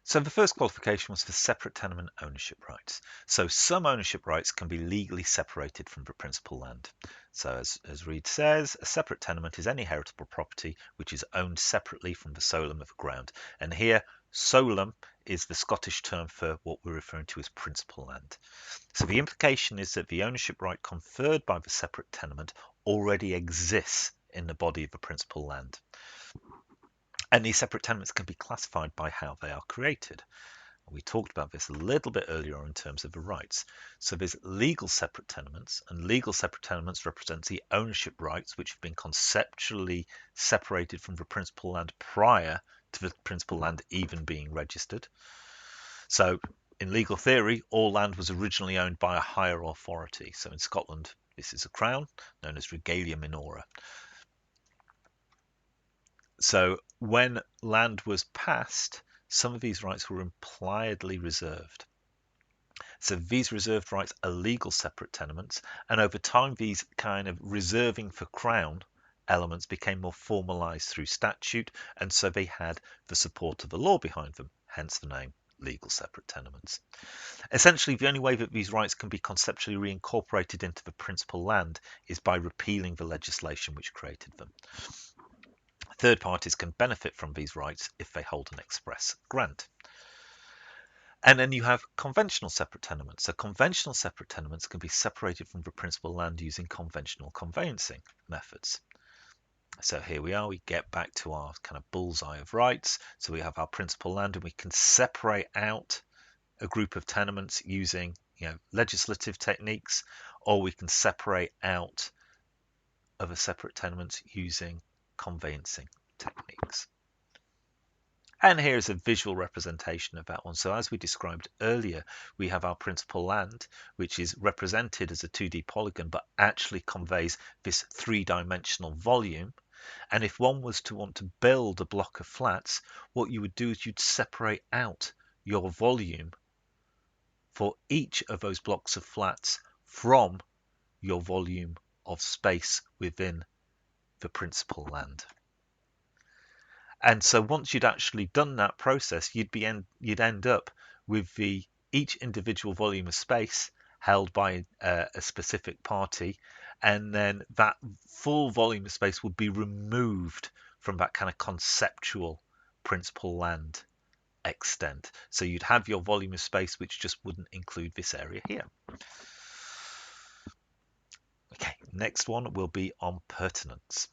So the first qualification was for separate tenement ownership rights. So some ownership rights can be legally separated from the principal land. So as Reed says, a separate tenement is any heritable property which is owned separately from the solum of the ground. And here, solum is the Scottish term for what we're referring to as principal land. So the implication is that the ownership right conferred by the separate tenement already exists in the body of the principal land. And these separate tenements can be classified by how they are created. We talked about this a little bit earlier in terms of the rights. So there's legal separate tenements, and legal separate tenements represent the ownership rights which have been conceptually separated from the principal land prior to the principal land even being registered. So in legal theory, all land was originally owned by a higher authority. So in Scotland, this is a crown known as regalia minora. So when land was passed, some of these rights were impliedly reserved. So these reserved rights are legal separate tenements, and over time these kind of reserving for crown elements became more formalized through statute, and so they had the support of the law behind them, hence the name legal separate tenements. Essentially, the only way that these rights can be conceptually reincorporated into the principal land is by repealing the legislation which created them. Third parties can benefit from these rights if they hold an express grant. And then you have conventional separate tenements. So conventional separate tenements can be separated from the principal land using conventional conveyancing methods. So here we are, we get back to our kind of bullseye of rights. So we have our principal land and we can separate out a group of tenements using legislative techniques, or we can separate out other separate tenements using conveyancing techniques. And here's a visual representation of that one. So as we described earlier, we have our principal land, which is represented as a 2D polygon, but actually conveys this three-dimensional volume. And if one was to want to build a block of flats, what you would do is you'd separate out your volume for each of those blocks of flats from your volume of space within the principal land. And so once you'd actually done that process, you'd end up with each individual volume of space held by a specific party, and then that full volume of space would be removed from that kind of conceptual principal land extent. So you'd have your volume of space which just wouldn't include this area here. Okay, next one will be on pertinence.